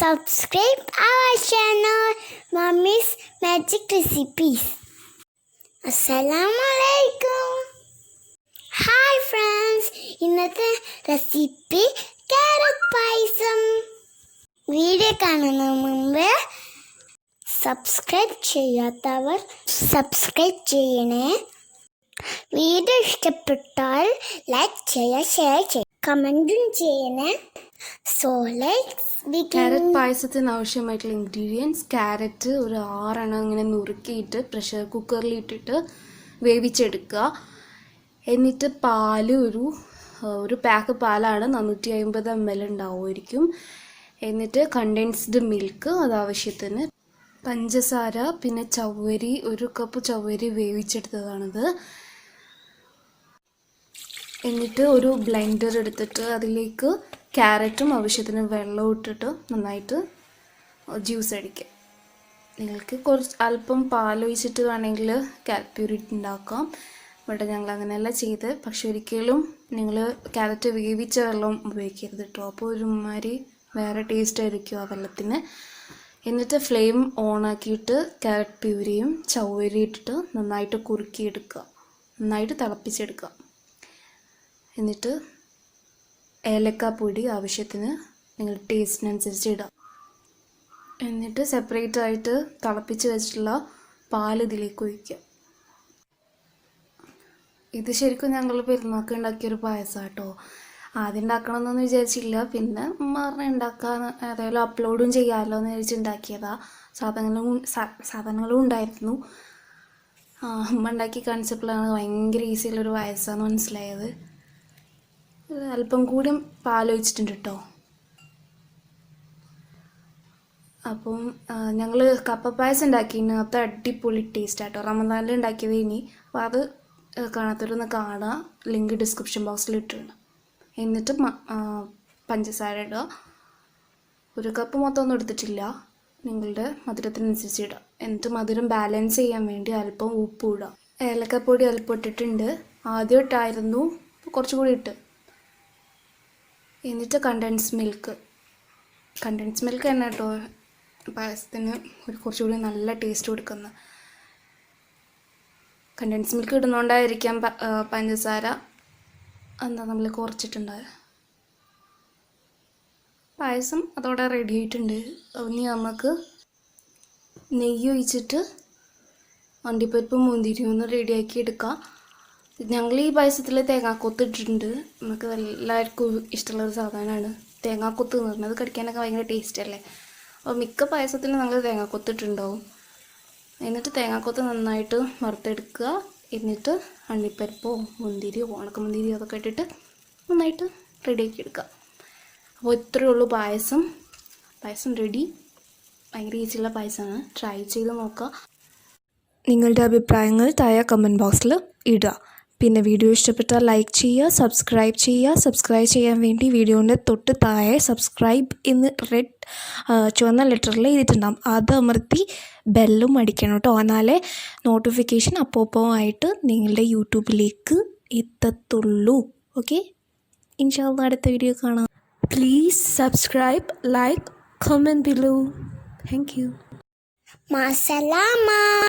subscribe our channel, Mommy's Magic Recipes. Assalamualaikum. Hi friends, ഇന്നത്തെ recipe carrot പായസം. Video കാണുന്നതിന് മുമ്പ് subscribe ചെയ്യാത്തവർ subscribe ചെയ്യണേ. വീഡിയോ ഇഷ്ടപ്പെട്ടാൽ ലൈക്ക് ചെയ്യുക, ഷെയർ ചെയ്യുക, കമൻറ്റും ചെയ്യണേ. So let's begin. ക്യാരറ്റ് പായസത്തിന് ആവശ്യമായിട്ടുള്ള ഇൻഗ്രീഡിയൻസ്: ക്യാരറ്റ് ഒരു 6 എണ്ണം ഇങ്ങനെ നുറുക്കിയിട്ട് പ്രഷർ കുക്കറിൽ ഇട്ടിട്ട് വേവിച്ചെടുക്കുക. എന്നിട്ട് പാല് ഒരു പാക്ക് പാലാണ് 450 ml ഉണ്ടാവുമായിരിക്കും. എന്നിട്ട് കണ്ടൻസ്ഡ് മിൽക്ക് അത് ആവശ്യത്തിന്, പഞ്ചസാര, പിന്നെ ചവ്വരി, 1 കപ്പ് ചവ്വരി വേവിച്ചെടുത്തതാണിത്. എന്നിട്ട് ഒരു ബ്ലെൻഡർ എടുത്തിട്ട് അതിലേക്ക് ക്യാരറ്റും ആവശ്യത്തിന് വെള്ളം ഇട്ടിട്ട് നന്നായിട്ട് ജ്യൂസ് അടിക്കുക. നിങ്ങൾക്ക് അല്പം പാലൊഴിച്ചിട്ട് വേണമെങ്കിൽ ക്യാരറ്റ് പ്യൂരി ഉണ്ടാക്കാം. ഇവിടെ ഞങ്ങൾ അങ്ങനെയല്ല ചെയ്ത്. പക്ഷെ ഒരിക്കലും നിങ്ങൾ ക്യാരറ്റ് വേവിച്ച വെള്ളം ഉപയോഗിക്കരുത് കേട്ടോ. അപ്പോൾ ഒരുമാതിരി വേറെ ടേസ്റ്റ് ആയിരിക്കും ആ വെള്ളത്തിന്. എന്നിട്ട് ഫ്ലെയിം ഓണാക്കിയിട്ട് ക്യാരറ്റ് പ്യൂരിയും ചവ്വരി ഇട്ടിട്ട് നന്നായിട്ട് കുറുക്കിയെടുക്കുക, നന്നായിട്ട് തിളപ്പിച്ചെടുക്കുക. എന്നിട്ട് ഏലക്കാപ്പൊടി ആവശ്യത്തിന് നിങ്ങൾ ടേസ്റ്റിനനുസരിച്ച് ഇടുക. എന്നിട്ട് സെപ്പറേറ്റ് ആയിട്ട് തിളപ്പിച്ച് വെച്ചിട്ടുള്ള പാൽ ഇതിലേക്ക് ഒഴിക്കുക. ഇത് ശരിക്കും ഞങ്ങൾ പെരുന്നാൾക്ക് ഉണ്ടാക്കിയൊരു പായസം കേട്ടോ. ആദ്യം ഉണ്ടാക്കണമെന്നൊന്നും വിചാരിച്ചില്ല. പിന്നെ ഉമ്മ പറഞ്ഞ് ഉണ്ടാക്കാൻ ഏതായാലും അപ്ലോഡും ചെയ്യാമല്ലോ എന്ന് വിചാരിച്ച് ഉണ്ടാക്കിയതാണ്. സാധനങ്ങളും ഉണ്ടായിരുന്നു. ഉമ്മ ഉണ്ടാക്കി കാണിച്ചപ്പോഴാണ് ഭയങ്കര ഈസിയുള്ളൊരു പായസമാണെന്ന് മനസ്സിലായത്. അല്പം കൂടി പാലൊഴിച്ചിട്ടുണ്ട് കേട്ടോ. അപ്പം ഞങ്ങൾ കപ്പ പായസം ഉണ്ടാക്കിയിരുന്നു. അത് അടിപൊളി ടേസ്റ്റ് ആട്ടോ. റമദാനിൽ ഉണ്ടാക്കിയത് ഇനി. അപ്പോൾ അത് കാണാത്തവരൊന്ന് കാണുക, ലിങ്ക് ഡിസ്ക്രിപ്ഷൻ ബോക്സിൽ ഇട്ടിട്ടുണ്ട്. എന്നിട്ട് പഞ്ചസാര ഇടുക. 1 കപ്പ് മൊത്തം ഒന്നും എടുത്തിട്ടില്ല, നിങ്ങളുടെ മധുരത്തിനനുസരിച്ച് ഇടുക. എന്നിട്ട് മധുരം ബാലൻസ് ചെയ്യാൻ വേണ്ടി അല്പം ഉപ്പ് ഇടുക. ഏലക്കപ്പൊടി അല്പം ഇട്ടിട്ടുണ്ട്. ആദ്യം ഇട്ടായിരുന്നു, കുറച്ചുകൂടി ഇട്ട്. എന്നിട്ട് കണ്ടൻസ് മിൽക്ക് തന്നെ കേട്ടോ പായസത്തിന് കുറച്ചുകൂടി നല്ല ടേസ്റ്റ് കൊടുക്കുന്നത്. കണ്ടൻസ് മിൽക്ക് ഇടുന്നതുകൊണ്ടായിരിക്കാം പഞ്ചസാര നമ്മൾ കുറച്ചിട്ടുണ്ടായത്. പായസം അതോടെ റെഡി ആയിട്ടുണ്ട്. ഇനി നമുക്ക് നെയ്യ് ഒഴിച്ചിട്ട് അണ്ടിപ്പരിപ്പ് മുന്തിരി ഒന്ന് റെഡിയാക്കി എടുക്കാം. ഞങ്ങൾ ഈ പായസത്തിൽ തേങ്ങാക്കൊത്ത് ഇട്ടിട്ടുണ്ട്. നമുക്ക് എല്ലാവർക്കും ഇഷ്ടമുള്ളൊരു സാധനമാണ് തേങ്ങാക്കൊത്ത് എന്ന് പറഞ്ഞത്. കടിക്കാനൊക്കെ ഭയങ്കര ടേസ്റ്റ് അല്ലേ. അപ്പോൾ മിക്ക പായസത്തിലും നമ്മൾ തേങ്ങാക്കൊത്ത് ഇട്ടിട്ടുണ്ടാവും. എന്നിട്ട് തേങ്ങാക്കൊത്ത് നന്നായിട്ട് വറുത്തെടുക്കുക. എന്നിട്ട് അണ്ടിപ്പരിപ്പോ മുന്തിരിയോ ഉണക്കമുന്തിരിയോ അതൊക്കെ ഇട്ടിട്ട് നന്നായിട്ട് റെഡിയാക്കി എടുക്കുക. അപ്പോൾ ഇത്രയേ ഉള്ളൂ പായസം റെഡി. ഭയങ്കര ഈസിയുള്ള പായസമാണ്. ട്രൈ ചെയ്ത് നോക്കുക. നിങ്ങളുടെ അഭിപ്രായങ്ങൾ താഴെ കമൻറ്റ് ബോക്സിൽ ഇടുക. പിന്നെ വീഡിയോ ഇഷ്ടപ്പെട്ടാൽ ലൈക്ക് ചെയ്യുക, സബ്സ്ക്രൈബ് ചെയ്യാൻ വേണ്ടി വീഡിയോൻ്റെ തൊട്ട് താഴെ സബ്സ്ക്രൈബ് എന്ന് ചുവന്ന ലെറ്ററിൽ എഴുതിയിട്ടുണ്ടാകും. അത് അമർത്തി ബെല്ലും അടിക്കണം കേട്ടോ. എന്നാലേ നോട്ടിഫിക്കേഷൻ അപ്പോൾ ആയിട്ട് നിങ്ങളുടെ യൂട്യൂബിലേക്ക് എത്തത്തുള്ളൂ. ഓക്കെ, ഇൻഷാ അല്ലാഹ് അടുത്ത വീഡിയോ കാണാം. Please subscribe, like, comment below. Thank you. മാസലാമ.